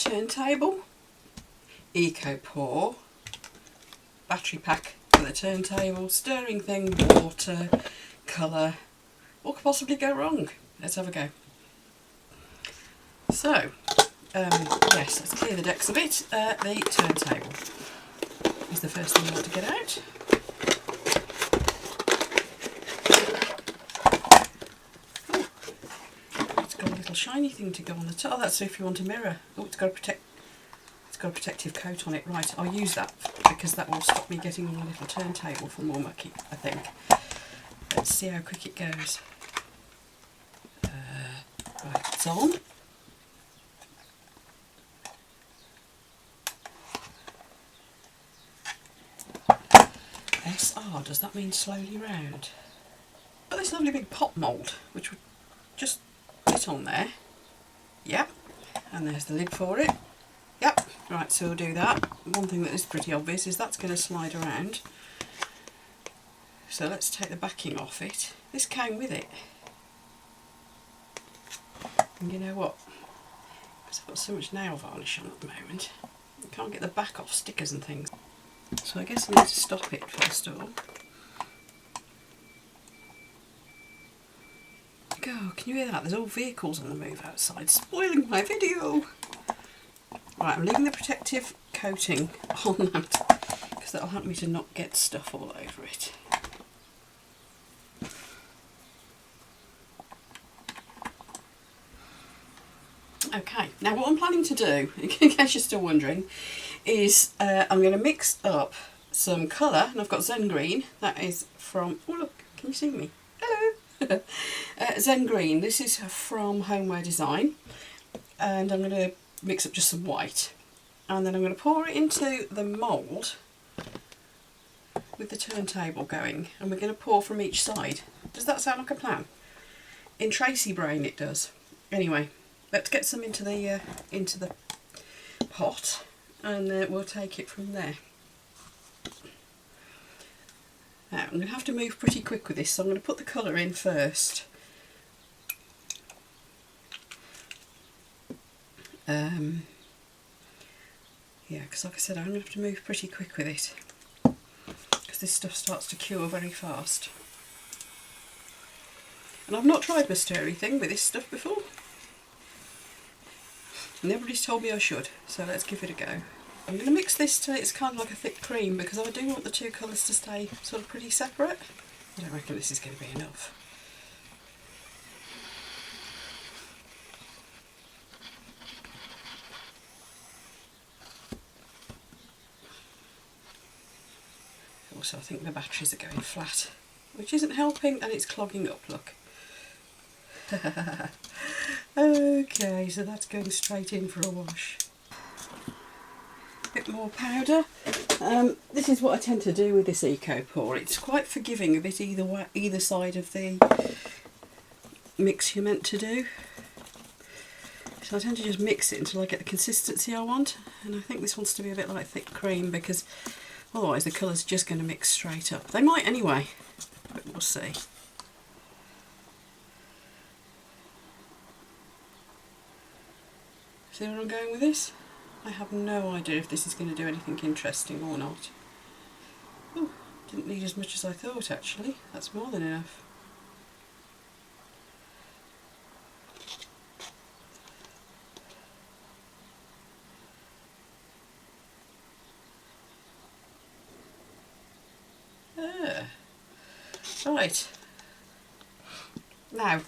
turntable, eco pour, battery pack for the turntable, stirring thing, water, colour. What could possibly go wrong? Let's have a go. So, yes, let's clear the decks a bit. The turntable is the first thing you want to get out. Ooh, it's got a little shiny thing to go on the top. Oh, that's if you want a mirror. Oh, it's got a protective coat on it. Right, I'll use that because that will stop me getting on the little turntable for more mucky, I think. Let's see how quick it goes. Right, it's on. SR, does that mean slowly round? Got this lovely big pop mould, which would just fit on there. Yep, and there's the lid for it. Yep, right, so we'll do that. One thing that is pretty obvious is that's going to slide around. So let's take the backing off it. This came with it. And you know what? Because I've got so much nail varnish on at the moment, I can't get the back off stickers and things. So I guess I need to stop it first of all. Go, can you hear that? There's all vehicles on the move outside, spoiling my video. Right, I'm leaving the protective coating on that because that'll help me to not get stuff all over it. Okay, now what I'm planning to do, in case you're still wondering, is I'm going to mix up some colour, and I've got Zen Green, that is from, oh look, can you see me? Hello! Zen Green, this is from Homeware Design, and I'm going to mix up just some white, and then I'm going to pour it into the mould with the turntable going, and we're going to pour from each side. Does that sound like a plan? In Tracy brain it does. Anyway, let's get some into the pot, and we'll take it from there. Now I'm going to have to move pretty quick with this, so I'm going to put the colour in first. Yeah, because like I said, I'm going to have to move pretty quick with it, because this stuff starts to cure very fast. And I've not tried my stirry thing with this stuff before, and everybody's told me I should, so let's give it a go. I'm going to mix this till it's kind of like a thick cream, because I do want the two colours to stay sort of pretty separate. I don't reckon this is going to be enough. Also, I think the batteries are going flat, which isn't helping, and it's clogging up, look. Okay, so that's going straight in for a wash. A bit more powder. This is what I tend to do with this eco pour. It's quite forgiving a bit either side of the mix you're meant to do. So I tend to just mix it until I get the consistency I want, and I think this wants to be a bit like thick cream, because otherwise the colours are just going to mix straight up. They might anyway, but we'll see. See where I'm going with this? I have no idea if this is going to do anything interesting or not. Ooh, didn't need as much as I thought actually. That's more than enough. Right. Now,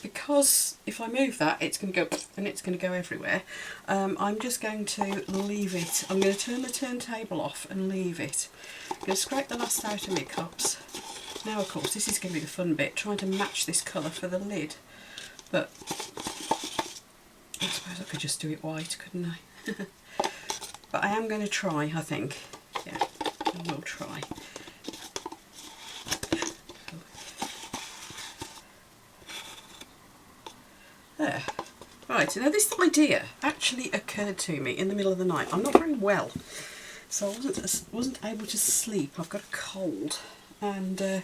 because if I move that, it's going to go and it's going to go everywhere. I'm just going to leave it. I'm going to turn the turntable off and leave it. I'm going to scrape the last out of my cups. Now, of course, this is going to be the fun bit, trying to match this colour for the lid. But I suppose I could just do it white, couldn't I? But I am going to try, I think. Yeah, I will try. There. Right, now this idea actually occurred to me in the middle of the night. I'm not very well, so I wasn't able to sleep. I've got a cold, and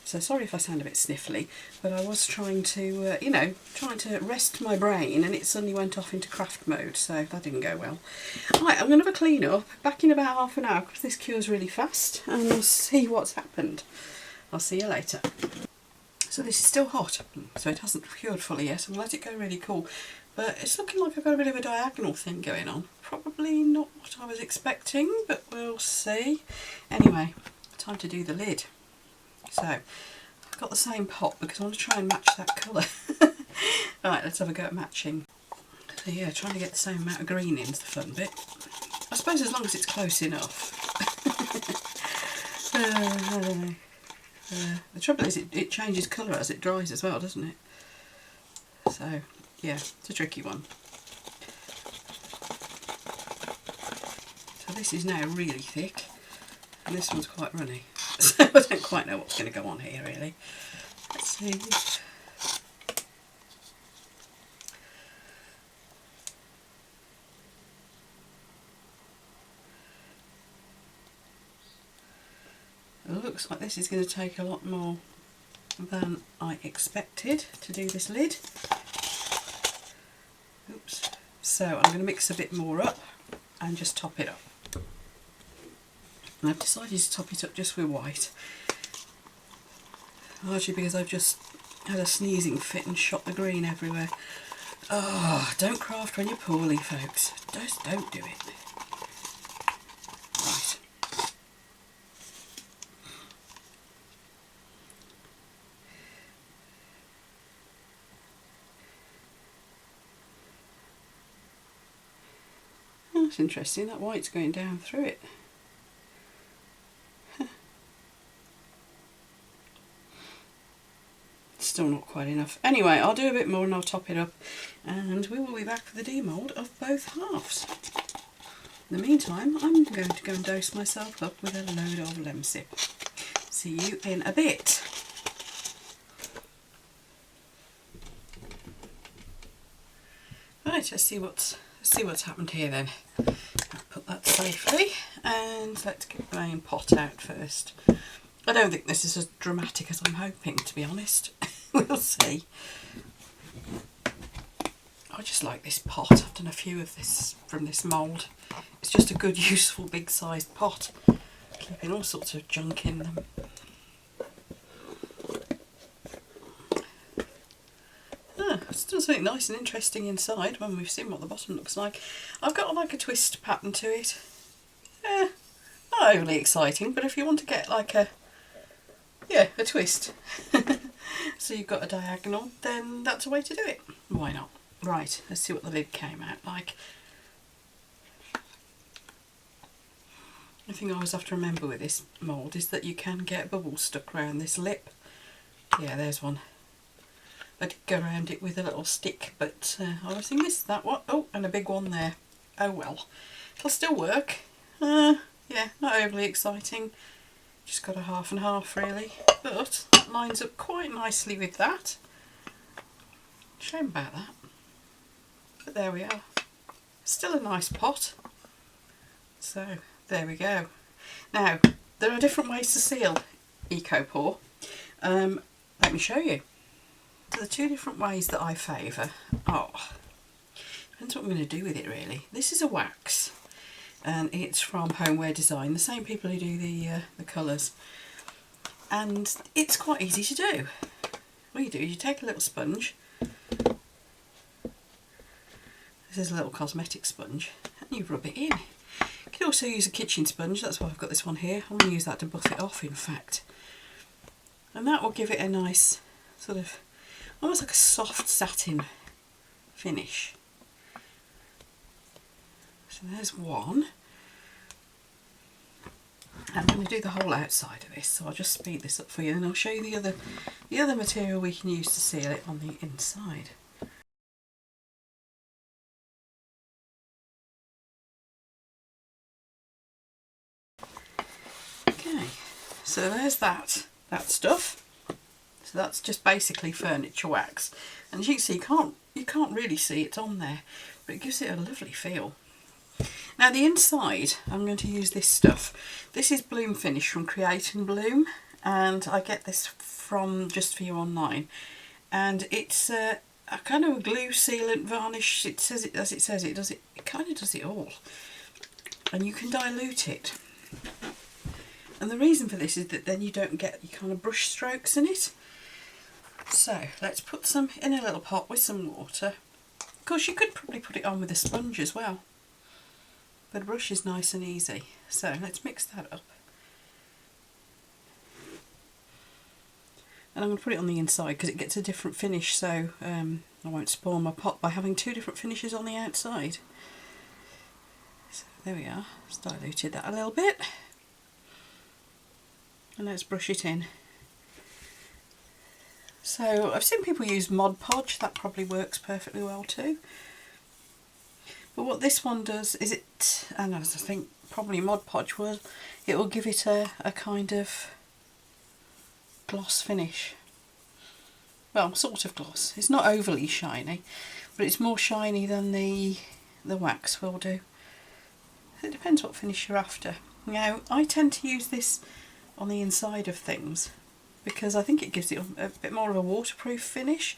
So sorry if I sound a bit sniffly, but I was trying to, you know, trying to rest my brain, and it suddenly went off into craft mode, so that didn't go well. Right, I'm going to have a clean up, back in about half an hour, because this cures really fast, and we'll see what's happened. I'll see you later. So this is still hot, so it hasn't cured fully yet. I'm going to let it go really cool. But it's looking like I've got a bit of a diagonal thing going on. Probably not what I was expecting, but we'll see. Anyway, time to do the lid. So, I've got the same pot because I want to try and match that colour. Right, let's have a go at matching. So yeah, trying to get the same amount of green in is the fun bit. I suppose as long as it's close enough. I don't know. The trouble is it changes colour as it dries as well, doesn't it? So, yeah, it's a tricky one. So this is now really thick, and this one's quite runny. So I don't quite know what's going to go on here, really. Let's see. It looks like this is going to take a lot more than I expected to do this lid. Oops. So I'm going to mix a bit more up and just top it up. And I've decided to top it up just with white. Largely because I've just had a sneezing fit and shot the green everywhere. Oh, don't craft when you're poorly, folks. Just don't do it. Right. Oh, that's interesting, that white's going down through it. Still not quite enough. Anyway, I'll do a bit more and I'll top it up, and we will be back for the demould of both halves. In the meantime, I'm going to go and dose myself up with a load of Lemsip. See you in a bit. Right, let's see what's happened here then. I'll put that safely, and let's get the main pot out first. I don't think this is as dramatic as I'm hoping, to be honest. We'll see. I just like this pot. I've done a few of this from this mould. It's just a good, useful, big-sized pot. Keeping all sorts of junk in them. It's done something nice and interesting inside when we've seen what the bottom looks like. I've got like a twist pattern to it. Not overly exciting, but if you want to get like a twist, so you've got a diagonal, then that's a way to do it. Why not? Right, let's see what the lid came out like. The thing I always have to remember with this mould is that you can get bubbles stuck around this lip. Yeah, there's one. I did go around it with a little stick, but I obviously missed that one. Oh, and a big one there. Oh well. It'll still work. Yeah, not overly exciting. Just got a half and half really, but that lines up quite nicely with that. Shame about that. But there we are. Still a nice pot. So there we go. Now, there are different ways to seal EcoPore. Let me show you. The two different ways that I favour are, depends what I'm going to do with it really. This is a wax, and it's from Homeware Design, the same people who do the colours, and it's quite easy to do. What you do is you take a little sponge. This is a little cosmetic sponge, and you rub it in. You can also use a kitchen sponge, that's why I've got this one here. I'm going to use that to buff it off, in fact, and that will give it a nice sort of almost like a soft satin finish. So there's one. I'm going to do the whole outside of this, so I'll just speed this up for you, and I'll show you the other material we can use to seal it on the inside. Okay, so there's that stuff. So that's just basically furniture wax, and as you can see, you can't really see it's on there, but it gives it a lovely feel. Now the inside, I'm going to use this stuff. This is Bloom Finish from Create and Bloom, and I get this from Just For You online, and it's a kind of a glue sealant varnish. It says it, as it says it does it, it kind of does it all, and you can dilute it. And the reason for this is that then you don't get your kind of brush strokes in it. So let's put some in a little pot with some water. Of course, you could probably put it on with a sponge as well, but a brush is nice and easy. So let's mix that up. And I'm going to put it on the inside because it gets a different finish, so I won't spoil my pot by having two different finishes on the outside. So there we are, just diluted that a little bit. And let's brush it in. So I've seen people use Mod Podge, that probably works perfectly well too. But what this one does is it, and as I think probably Mod Podge will, it will give it a kind of gloss finish. Well, sort of gloss. It's not overly shiny, but it's more shiny than the wax will do. It depends what finish you're after. Now, I tend to use this on the inside of things because I think it gives it a bit more of a waterproof finish.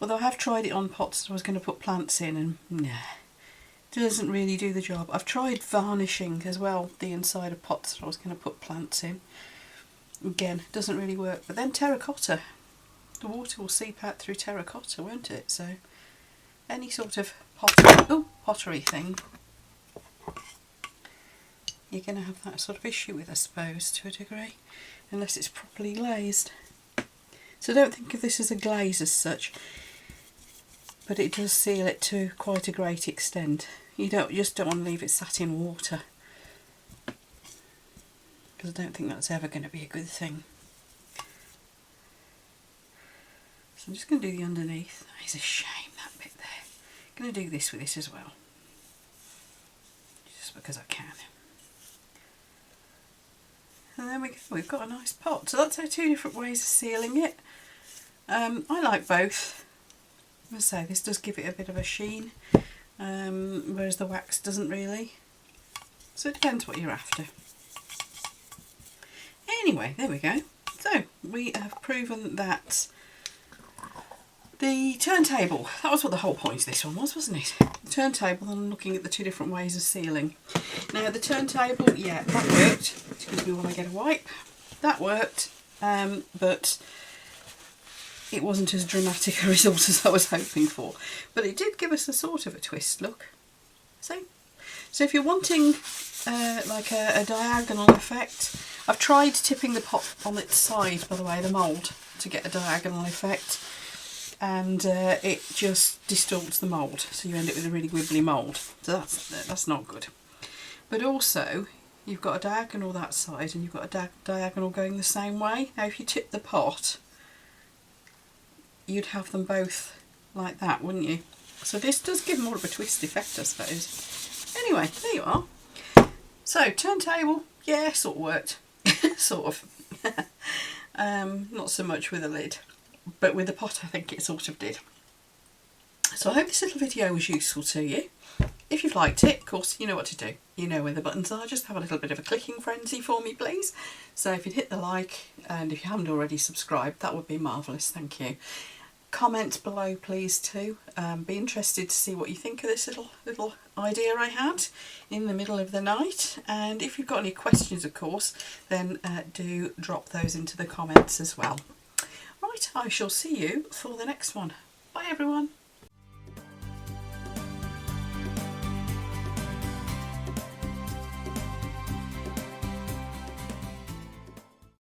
Although I have tried it on pots that I was going to put plants in, and nah, it doesn't really do the job. I've tried varnishing as well the inside of pots that I was going to put plants in. Again, it doesn't really work. But then terracotta, the water will seep out through terracotta, won't it? So any sort of pottery thing, you're going to have that sort of issue with, I suppose, to a degree, unless it's properly glazed. So don't think of this as a glaze as such, but it does seal it to quite a great extent. You just don't want to leave it sat in water, because I don't think that's ever going to be a good thing. So I'm just going to do the underneath. It's a shame, that bit there. I'm going to do this with it as well, just because I can. And there we go, we've got a nice pot. So that's our two different ways of sealing it. I like both. As I say, this does give it a bit of a sheen, whereas the wax doesn't really. So it depends what you're after. Anyway, there we go. So we have proven that the turntable, that was what the whole point of this one was, wasn't it? The turntable, and looking at the two different ways of sealing. Now the turntable, yeah, that worked. Excuse me while I get a wipe. That worked, but it wasn't as dramatic a result as I was hoping for. But it did give us a sort of a twist look. So if you're wanting like a diagonal effect, I've tried tipping the pot on its side, by the way, the mould, to get a diagonal effect. And it just distorts the mould, so you end up with a really wibbly mould. So that's not good. But also, you've got a diagonal that side, and you've got a diagonal going the same way. Now, if you tip the pot, you'd have them both like that, wouldn't you? So this does give more of a twist effect, I suppose. Anyway, there you are. So turntable, yeah, sort of worked, sort of. Not so much with a lid. But with the pot, I think it sort of did. So I hope this little video was useful to you. If you've liked it, of course, you know what to do. You know where the buttons are. Just have a little bit of a clicking frenzy for me, please. So if you'd hit the like, and if you haven't already subscribed, that would be marvellous. Thank you. Comment below, please, too. Be interested to see what you think of this little idea I had in the middle of the night. And if you've got any questions, of course, then do drop those into the comments as well. Right, I shall see you for the next one. Bye everyone.